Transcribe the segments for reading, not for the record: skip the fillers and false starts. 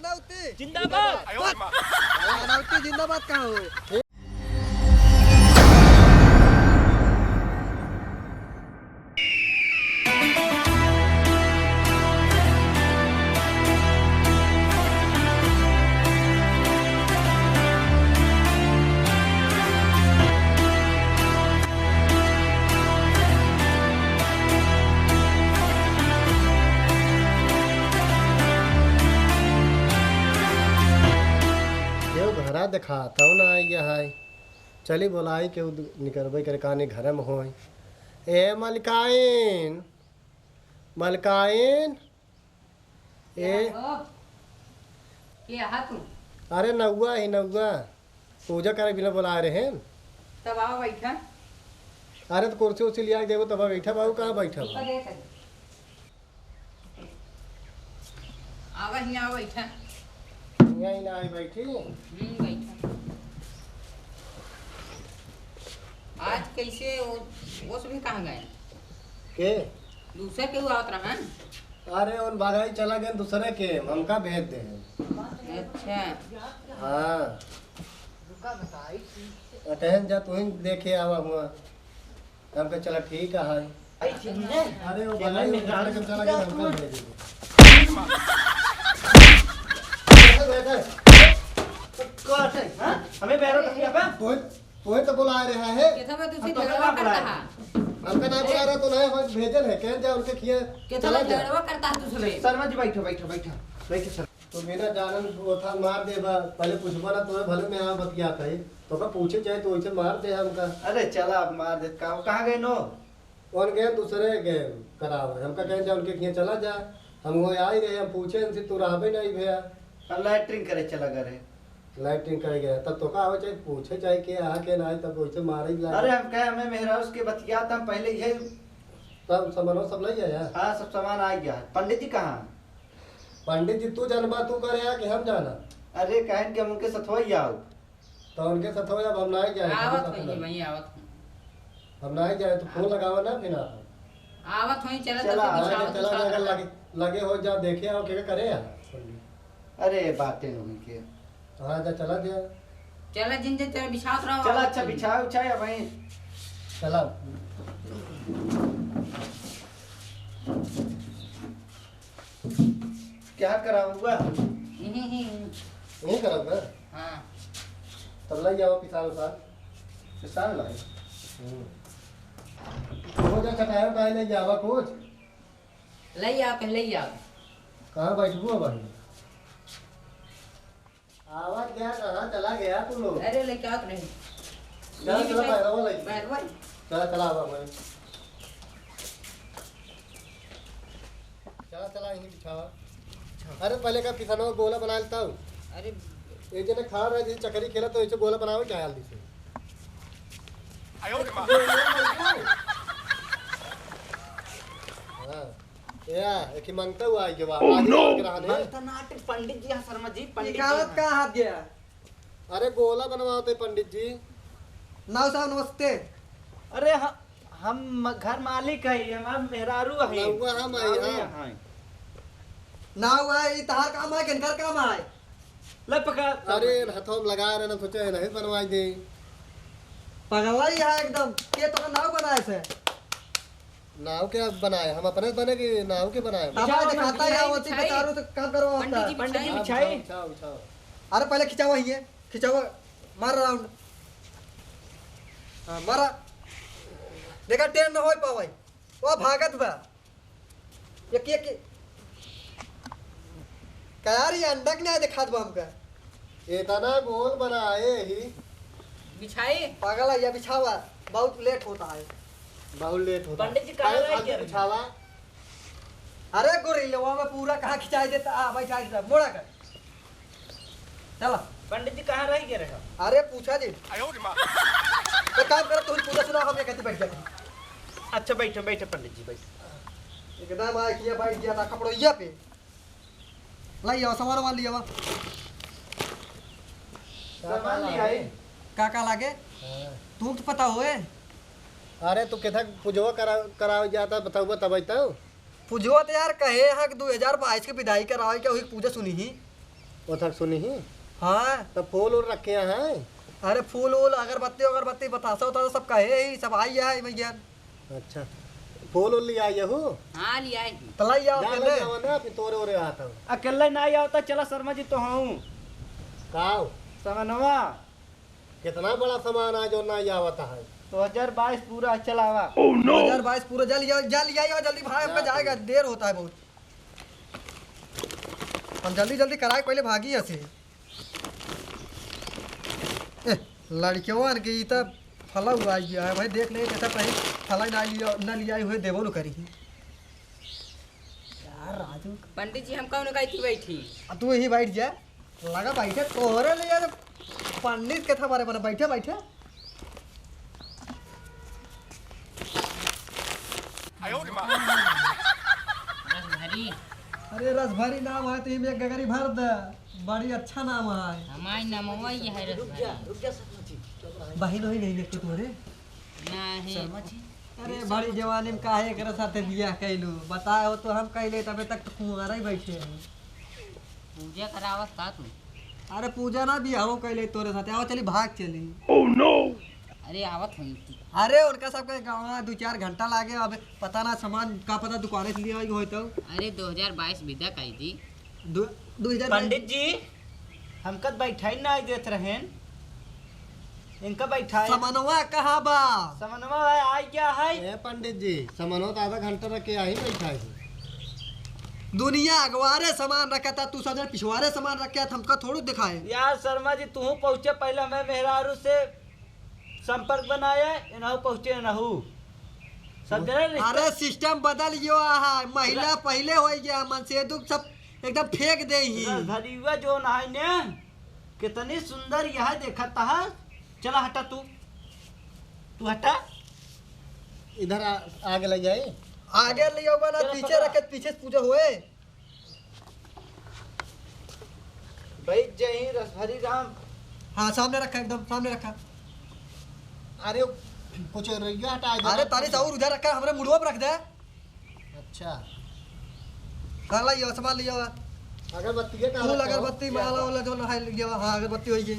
अनाउती जिंदाबाद। अनाउती जिंदाबाद का हो। घरा दिखाता हूँ ना ये है चली बोलाई के निकलबे करे कहानी घर में हो ए मलकाइन मलकाइन ए क्या है तू? अरे नौआ ही नौआ पूजा करे बिना बुला रहे हैं तब आओ बैठा। अरे तो कुर्सी उर्सी लिया देवो तब बैठा बाबू कहाँ बैठा बा? आवा ही आओ बैठा। यहीं ना आई बैठी बैठा। आज कैसे वो भी कहाँ गए? के दूसरे के हुआ उतरा है? अरे उन भागाई चला गए दूसरे के हमका भेज दे अच्छा हाँ अटहन जा तू ही देखे आवा हुआ हमका चला ठीक है अरे वो भागाई उठाड़ के चला गया हमका भेज दे हमें बैरो रखिए बा तोहे तो बुला रहा है केथा में तुसी तो झगड़ा बुला करता है? हमका ना बुला रहा तो नहीं हम भेजल है कह जा उनके खिया केथा में झगड़ा करता है दूसरे? शर्मा जी बैठो बैठो बैठो बैठो सर। तो बिना जानन वो था मार देबा पहले पूछबा ना तोहे भले में आ बतिया कहे तो का पूछे चाहे तो वैसे मार दे हमका अरे चला अब मार दे कहाँ गए नो? और गए दूसरे गए करावे हमका कह जा उनके खिया चला जा हम वो आ ही रहे हम पूछे इनसे तू रहबे नहीं भैया लैटरिंग करे चला करे लाइटिंग कर गया तब तो का आवे चाहे पूछे चाहे के आ के ना तब वैसे मारे ही अरे हम कहे हमें मेहरा उसके बतिया हम पहले ही तब सामान सब ले आया हाँ सब सामान आ गया। पंडित जी कहाँ? पंडित जी तू जानबा तू करे या कि हम जाना अरे कहन के हम उनके साथ ही आओ तो उनके साथ हो जब हम ना जाए आवत होई वही आवत हूं। हम ना जाए तो फोन लगावा ना बिना आवत होई चला चला, चला अगर लगे हो जा देखे आओ के करे यार अरे बातें उनके हाँ जा चला दिया चला जिन जिन तेरा बिछात रहो। चला अच्छा बिछा उछाया भाई चला क्या कराऊंगा? यही करोगे हां तब लग जाओ किसान साथ किसान लाए हो जा चटाया उठाए ले जावा कुछ ले आ पहले ही आ। कहाँ बैठबू भाई आवाज क्या कहाँ चला गया तू लोग अरे ले क्या नहीं चला चला पैरवा ले बैठ भाई चला चला आवा भाई चला चला यहीं बिछावा अरे पहले का किसानों को गोला बना लेता हूँ अरे एक जने खा रहा है जैसे चकरी खेला तो ऐसे गोला बनावे क्या जल्दी से हाँ या एक ही मांगता हुआ है जवाब आज के रहने नाटक पंडित जी शर्मा जी पंडित निकालत का हाथ गया। अरे गोला बनवाते पंडित जी नाव साहब नमस्ते। अरे हम घर मालिक है हम मेहरारू है नौवा हम आई हाँ नाव है ई तहार काम है किनकर काम है? ले पका अरे हथों में लगा रहे ना सोचे नहीं बनवाई दे पगलाई है एकदम के तो नाव बनाए से नाव के बनाए हम अपने बने कि नाव के बनाए अब दिखाता है वो चीज बता रहा तो काम करो होता है। पंडित जी बिछाई बिछाओ बिछाओ अरे पहले खिंचावा ही है खिंचावा मार राउंड हां मारा देखा ट्रेन न होई पावई वो भागत बा एक एक कयारी अंडा के नहीं दिखात बा हमका इतना गोल बनाए ही बिछाई पागल है ये बिछावा बहुत लेट होता है। बहुत लेट होता पंडित जी कहाँ रह गए? बिछावा अरे गोरिल्ला में पूरा कहाँ खिंचाई देता आ बैठा देता मोड़ा कर चला। पंडित जी कहाँ रह गए? अरे पूछा जी तो काम करो तुम पूरा सुना हम ये कहते बैठ जाते अच्छा बैठो बैठो पंडित जी बैठो एकदम आ किया बैठ गया था कपड़ोइया पे लाई आओ सामान वाली आओ सामान ले आए काका लागे तू तो पता होए अरे तू केथा पूजवा कराओ जाता बताओ तब बताओ पूजवा तो यार कहे हाँ कि 2022 के विदाई करावे क्या हुई पूजा सुनी ही वो तक सुनी ही हाँ तो फूल और रखे हैं। अरे फूल वूल अगरबत्ती अगरबत्ती बतासा होता सब कहे ही सब आई है भैया। अच्छा फूल उल लिया ये हो हाँ लिया है। तलाई आओ जा पहले। ले जाओ ना फिर तोरे ओरे आता हूँ। अकेला नहीं आवता, चला शर्मा जी तो हूँ काओ समनवा। कितना बड़ा सामान है जो नहीं आवता है। 2022 पूरा चलावा। 2022 पूरा जल्दी आइए जल्दी भाई पे जाएगा, देर होता है बहुत। हम जल्दी जल्दी कराए पहले भागी ऐसे। लड़कियों की तो फला हुआ है भाई, देख ले कैसा कहीं फला ना लिया हुए देवो न करी यार राजू। पंडित जी हम कौन कही थी बैठी। तू यही बैठ जा, लगा बैठे तोहरे ले यार पंडित के था बारे में बैठे बैठे। रसभरी अरे रसभरी नाम है तो एक गगरी भर दे, बड़ी अच्छा नाम है। हमारी नामवा ये है रसभरी। बहन ही नहीं देखते तुम्हारे। नहीं अरे बड़ी जवानी में काहे करे साथे बियाह कैलू बताओ तो हम कैले तबे तक तो कुंवारा ही बैठे हैं। पूजा करावत था तू। अरे पूजा ना बियाहो कैले तोरे साथे, आओ चली भाग चली। अरे आवत हुई थी। अरे उनका सबके गाँव में 2-4 घंटा लागे, अब पता ना सामान का पता दुकाने से लिया हो तो। अरे 2022 विदा कही थी। 2000 पंडित जी हमका बैठाई नहीं देत रहें, इनका बैठाए। सामानवा कहाँ बा? समनवा है आई क्या है। ए पंडित जी सामानो तो आधा घंटा रख के आई बैठा है। दुनिया अगवारे सामान रखा था, तू सजन पिछवारे सामान रखा था, हमका थोड़ा दिखाए। यार शर्मा जी तू पहुँचे पहले, मैं मेहरारू से संपर्क बनाया इनहु पहुँचे नहु सब जने रिश्ता- अरे सिस्टम बदल गयो है, महिला पहले हो गया, मन से दुख सब एकदम फेंक दे ही। धरीवा जो नहाय ने कितनी सुंदर यह देखा था। चला हटा तू हटा। इधर आगे लग जाए। आगे ले आओ ना, चलो पीछे पकड़ा। रखे पीछे पूजा हुए। भाई जय हिंद रसभरी राम। हाँ सामने रखा, एकदम सामने रखा। अरे कुछ रैया हटा दे। अरे तारी साउर उधर रखा, हमारे मुड़वा पे रख दे। अच्छा हाँ लाइयो सामान लियो, अगरबत्ती के कहाँ फूल रखा हो? अगरबत्ती माला वाला जो है लियो। हाँ अगरबत्ती हो गई,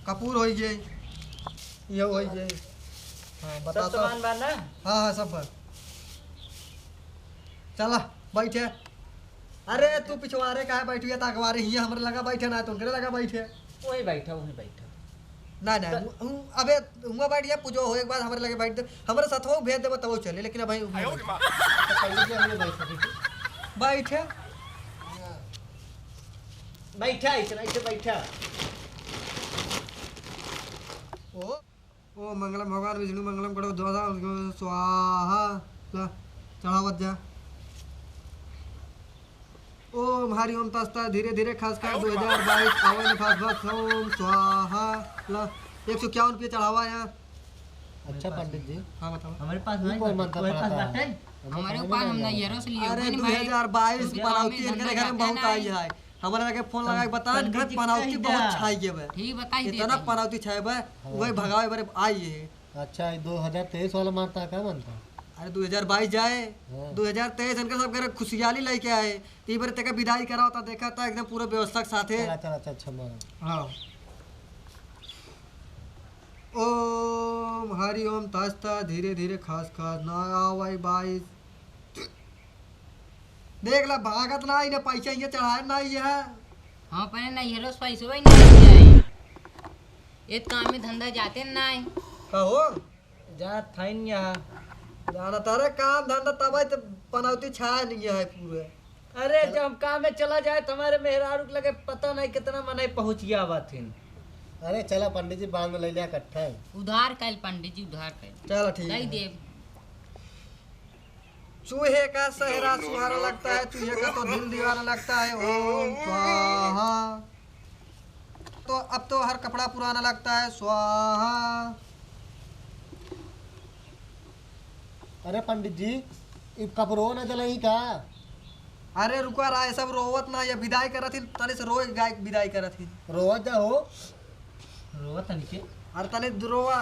कपूर हो गई, ये हो गई। हाँ बता सब तो। सामान बाना। हाँ हाँ सब पर चला बैठे। अरे तू पिछवारे का है बैठिए, ताकवारे ही हमारे लगा बैठे ना, तुमके लगा बैठे वही बैठा वही बैठा। ना ना अबे हुआ बैठ गया पूजो हो एक बार हमारे लगे बैठ दे, हमारे साथ हो भेज देबो तब वो चले, लेकिन अब भाई पंडित जी हमें बैठा दीजिए। बैठे। बैठा इतना इसे बैठा। ओ मंगलम भगवान विष्णु मंगलम करो द्वादा स्वाहा ला चढ़ावत जा। ओम हरि ओम तस्ता धीरे धीरे खास कर 2022 आवन फास बस ओम स्वाहा ला 151 रुपये चढ़ावा यहाँ। अच्छा पंडित जी हाँ बताओ। हमारे पास नहीं, कोई मंत्र तुम्हारे पास पढ़ाता है। बाटे? हमारे ऊपर हम नैयरों से लिए अरे हुए ना भाई। 2022 पूजा पनौती में इनके धंधा घर में बहुत जाता आई है। हमारे लगे फोन लगा के बता पंडित घर जी पनौती कह बहुत दिया। छाई है, ठीक बताई देते इतना हैं। पनौती छाई है वही भगावे बारे आई है। अच्छा 2023 वाला मानता है क्या मानता है? अरे 2022 जाए, हाँ। 2023 इनका सब घर खुशहाली लेके आए। ती बार तेका विदाई करा होता देखा था एकदम पूरा व्यवस्था के साथ है। चला चला अच्छा अच्छा मान। हाँ ओम हरि ओम तस्ता धीरे धीरे खास खास ना आवाई 22 देख ला भागत ना इन्हें पैसा ये चढ़ाए ना ये है। हाँ पहले नैयरों से पैसे वही नहीं जाए। ये काम में धंधा जाते नहीं। कहो जा थाइन यहाँ। जाना तारे काम धंधा तब तो पनौती छाया नहीं है पूरे। अरे जब हम काम में चला जाए तुम्हारे मेहरारू के लगे पता नहीं कितना मने पहुँच गया बाथिन। अरे चला पंडित जी बाद में ले लिया इकट्ठा है। उधार कैल पंडित जी उधार कैल। चलो ठीक दई है। देव। चूहे का सहरा सुहारा लगता है, चूहे का तो दिल दीवाना लगता है। ओम स्वाहा। तो अब तो हर कपड़ा पुराना लगता है। स्वाहा। अरे पंडित जी ये कपड़ो न जलाई का? अरे रुका रहा है सब रोवत ना, ये विदाई करत थी तने से रोज गाय विदाई करत थी। रोज जा हो। रोवत नीचे। अरे तने रोवा।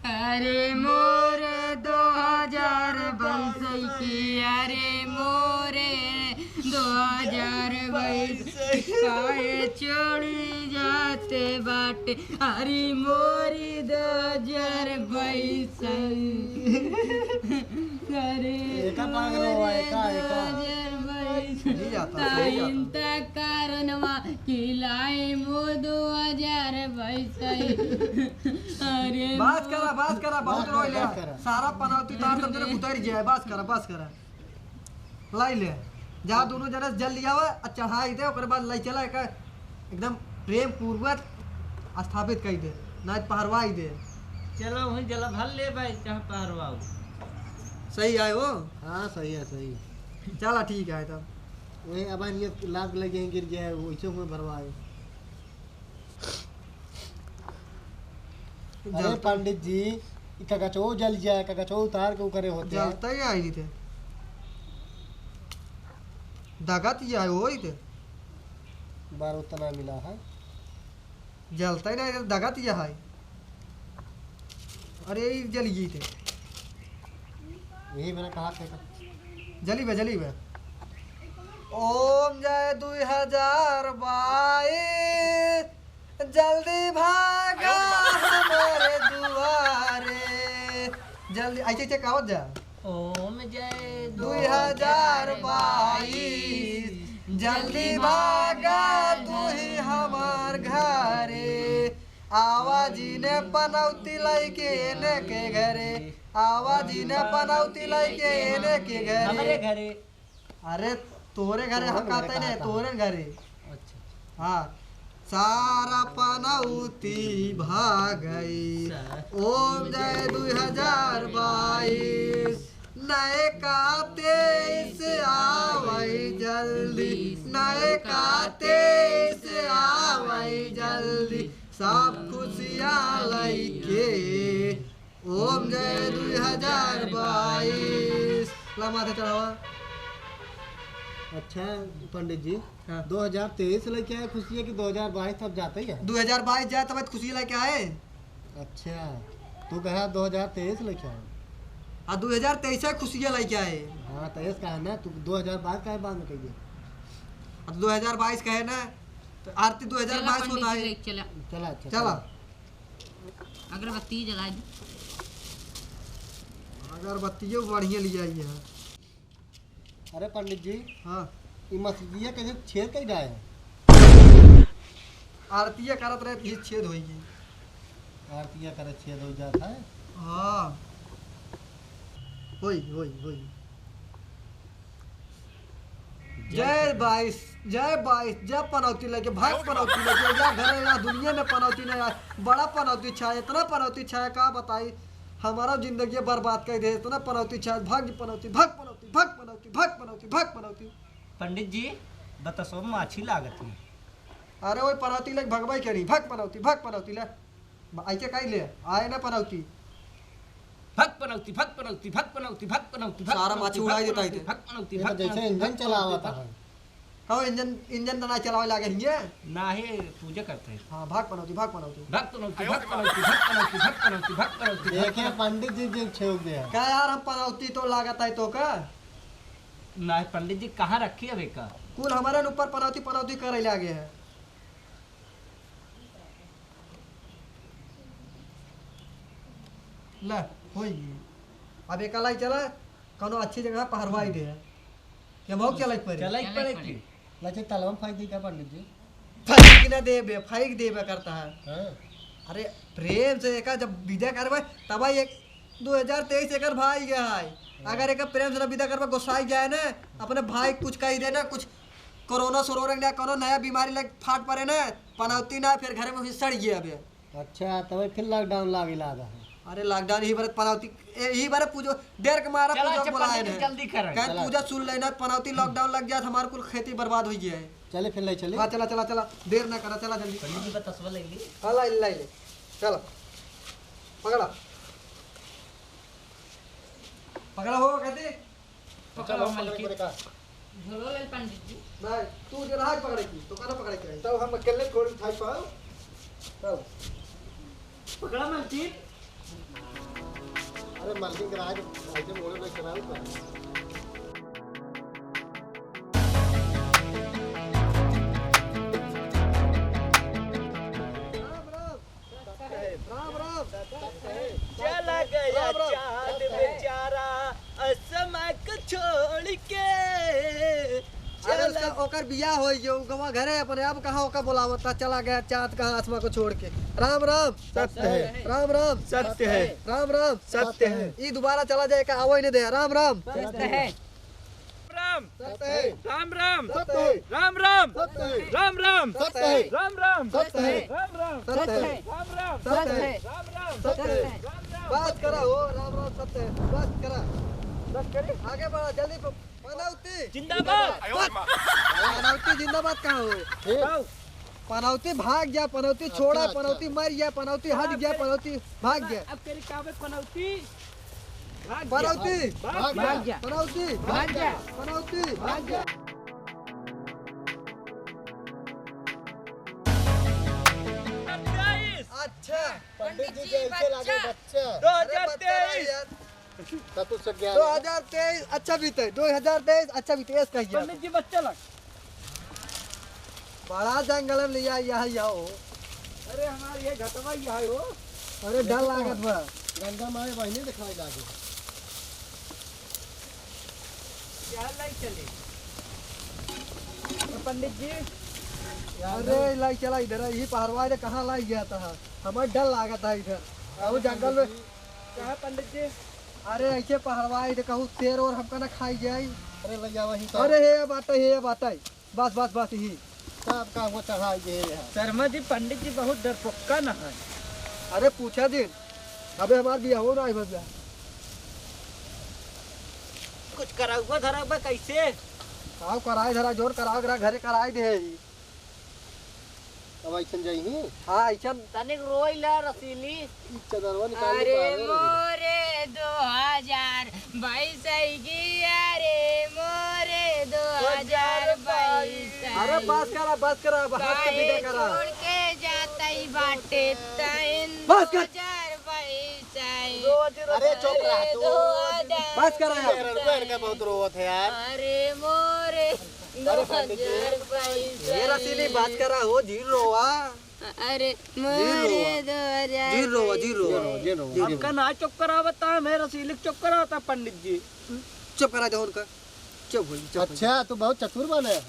अरे मोरे 2022 की अरे मोरे 2022 काहे चढ़ जाते बाटे अरे मोरी 2022 अरे एका पांग रहो, एका, एका। 2022 सही जाता, सही जाता। इंता कारणवा किलाई मो 2022 अरे बात करा बहुत रोई ले बात करा। सारा पनौती तार तब तेरे उतर जाए। बात करा लाई ले जहाँ दोनों जने जल लिया हुआ चढ़ाई दे ओकर बाद लाई चला एकदम प्रेम पूर्वक स्थापित कर दे ना पहरवाई दे। चलो वहीं जला भल ले भाई चाह पारवाओ। सही आए वो हाँ सही है, सही है। चला ठीक है तब वही अब ये लाभ लगे गिर जाए वैसे में भरवाए। अरे पंडित जी कगचो जल जाए, कगचो उतार के करे होते हैं। जलता ही आई थे दगत ही आए हो थे बार उतना मिला है। जलता ही नहीं दगत ही है। अरे ये जल गई थे यही मैंने कहा था। जली बे ओम जय 2022 जल्दी भागा हमारे दुआरे जल्दी ऐसे ऐसे कहो जा। ओम जय 2022 जल्दी भागा तू ही हमार घरे आवाजी ने पनौती लैके एने के घरे आवाजी ने पनौती लैके एने के हमारे घरे। घरे। अरे तोरे घरे हम कहते नहीं तोरे घरे। अच्छा हाँ सारा पनौती भागई ओम जय 2022 नए का 23 आवई जल्दी नए का 23 आवई जल्दी सब खुशियाँ लैके ओम जय 2022 ला माथे चढ़ावा। अच्छा पंडित जी हाँ। 2023 लेके आए खुशी है कि 2022 तब जाते ही है। 2022 जाए तब खुशी लेके आए। अच्छा तू कहा 2023 लेके आए। हाँ 2023 खुशियाँ लेके आए। हाँ 23 का है ना, तू 2022 का है बाद में कहिए। अब 2022 का है ना तो आरती 2022 होता है। चला चला अच्छा चला अगरबत्ती जला दी। अगरबत्तियों बढ़िया ले आई है। अरे पंडित जी हाँ ये मस्जिदिया कैसे छेद कर जाए है। आरतियाँ करत रहे तो छेद होगी। आरतिया करे छेद हो जाता है। हाँ होई जय 22 जय पनौती लेके भाग पनौती लेके या घर या दुनिया में पनौती नहीं आए। बड़ा पनौती छाए इतना पनौती छाए का बताई हमारा जिंदगी बर्बाद कर दे। इतना पनौती छाए भाग पनौती भाग पनौती भाग पनौती भाग पनौती भाग पनौती। पंडित जी बतसो में अच्छी लागत है। अरे वही पनौती ले भगवाई करी भाग पनौती ले ऐसे कहीं ले आए ना पनौती भग पनौती भग पनौती भग पनौती भग पनौती सारा माछी उड़ाई देता है। भग पनौती ये भग तो जैसे पनौती, इंजन भग चला हुआ पनौती, था। कहो इंजन तो ना चलावे लागे हिंगे। ना ही पूजा करते हैं। हाँ भाग पनौती भग पनौती भग पनौती भग पनौती भग पनौती भग पनौती। देखे पंडित जी जी छेद दिया। क्या यार हम पनौती तो लागत है तो का ना पंडित जी कहाँ रखी है बेका। कुल हमारे ऊपर पनौती करे लागे है। ले होई अब एक लाई चला कोनो अच्छी जगह पहरवाई दे क्या बहुत चला पर चला ही पड़ेगी। लचे तलवा फाइट दी क्या पंडित जी। फाइक ना देबे फाइक देबे करता है। हाँ अरे प्रेम से एक जब विदा करबे तब एक 2023 एक भाई गया है। अगर एक प्रेम से विदा करबे गोसाई जाए ना अपने भाई कुछ कही दे ना कुछ कोरोना सोरोना ना कोनो नया बीमारी लग फाट पड़े ना पनौती ना फिर घर में सड़ गया अबे। अच्छा तब फिर लॉकडाउन लागे लागा है। अरे लॉकडाउन ही बार पनौती ही बार पूजो देर के मारा चला, पूजा अच्छा, बुलाए पंडित जी, ने जल्दी करें। कहीं पूजा सुन लेना पनौती लॉकडाउन लग जाए हमारे कुल खेती बर्बाद हो गया है। चले फिर ले चले। हाँ चला चला चला देर ना करा चला जल्दी। पंडित जी बतसवा लेंगे। हाँ लाई लाई ले चलो पकड़ा पकड़ा हो कहते पकड़ो मलकी। झोलो ले पंडित जी। नहीं तू जो रहा पकड़े की तो कहना पकड़े की तब हम अकेले थोड़ी थाई पाओ चल पकड़ा मलकी। अरे मल्टी कराए तो ऐसे मोड़े में चलाओ तो ओकर बियाह हो गयो गवा घरे अपने आप कहाँ ओकर बोलावता चला गया चाँद कहाँ आसमां को छोड़ के। राम राम सत्य है, राम राम सत्य है, राम राम सत्य है, ई दोबारा चला जाए का आवो ही नहीं दे। राम राम सत्य है। राम सत्य है, राम राम सत्य है, राम राम सत्य है, राम राम सत्य है, राम राम सत्य है, राम राम सत्य है, राम राम सत्य है, राम राम सत्य है। राम राम बात करा हो राम राम सत्य है, बात करा बस करे आगे बढ़ा जल्दी पनौती जिंदाबाद पनौती जिंदाबाद कहाँ हो? पनौती भाग गया, पनौती छोड़ा, अच्छा। पनौती मर गया, पनौती हट गया, पनौती भाग गया, अब तेरी कावे पनौती पनौती भाग जा पनौती भाग जा पनौती भाग जा। अच्छा पंडित जी के ऐसे लागे बच्चा। 2023 तब तो सब ज्ञान 2023 अच्छा बीते, 2023 अच्छा बीते ऐसा कहिए। पंडित जी बच्चा लग बड़ा जंगल में लिया यहाँ आओ। अरे हमारे ये घटवा ही है हो अरे डर लागत बा। गंगा माए बहने दिखाई लागे। क्या लाई चले पंडित जी अरे लाई चला इधर यही पहाड़वा ने कहाँ लाई गया था, हमारे डर लागा था इधर वो जंगल में। कहा पंडित जी अरे ऐसे पहाड़वा इधर कहूँ शेर और हमका ना खाई जाए। अरे भैया वही तो अरे हे बात है, हे बात है, बस बस बस यही। सब काम को चढ़ा गए हैं। शर्मा जी पंडित जी बहुत डरपोका न है। अरे पूछा दिन अबे हमार बिया हो रहा है भैया। कुछ करा हुआ धरा हुआ कैसे आओ कराए धरा जोर कराओ करा घरे कराए दे। अब ऐसा जाइए हाँ ऐसा तनिक रोइला रसीली। चदरवा निकाल अरे मोरे 2022 की अरे मोरे 2022 अरे बस करा हाथ के विदा करा। छोड़ के जाता ही बाटे तैन बस कर। 2022 अरे चुप रहा तू। बस करा यार। तेरा का बहुत रोवत है यार। अरे मोरे 2022 ये रसीली बात करा हो जीर रोवा अरे मोरे 2000 जीर रोवा जीर रोवा ये रो हमका ना चुप करा बता मैं रसीलिक चुप करा था पंडित जी चुप करा दो उनका चुप हुई चुप हुई। अच्छा तू बहुत चतुर बने है।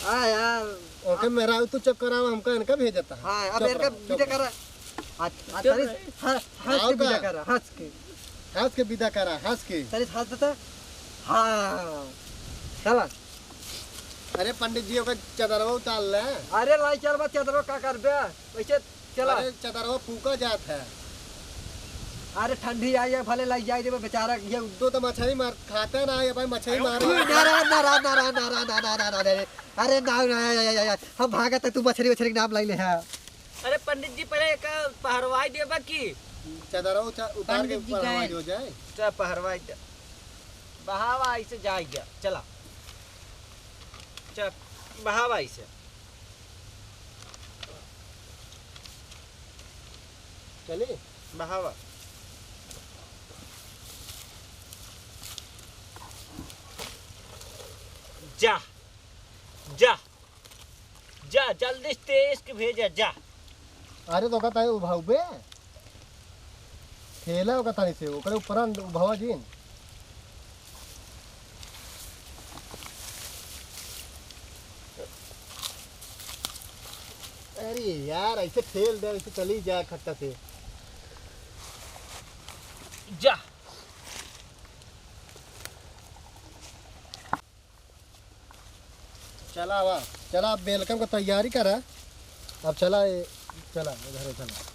हाँ यार ओके मेरा तू चुप करा हमका इनका भेजता है। हाँ अब चुप इनका रहो, चुप विदा रहो। करा। हंस के विदा करा हंस के हंस के विदा करा हंस के। तरीस हंस देता। हाँ चला। अरे पंडित जी ओके चदरवा उतार ले। अरे लाई चल बा चदरो का कर बे वैसे चला। अरे चदरवा फूका जात है। अरे ठंडी आई है भले लाई जाए दे बेचारा ये तो मछली मार खाता ना है भाई मछली मार। अरे ना हम भागा तक तू मछली वछली के नाम लाई ले है। अरे पंडित जी पहले एक पहरवाई दे बाकी चदरवा उतार के पंडित जी ऊपर गए। हवाई हो जाए। चाहे पहरवाई दे बहावा ऐसे जा गया चला चल बहावा ऐसे चलिए बहावा जा जा जा जल्दी तेज के भेजा जा अरे तो कहता है उभाऊ बे खेला कहता नहीं से ओकरे ऊपर उभावा जी। अरे यार ऐसे खेल दे ऐसे चली जाए खट्टा से। जा चला अब वेलकम का तैयारी करा। अब चला चला इधर चला।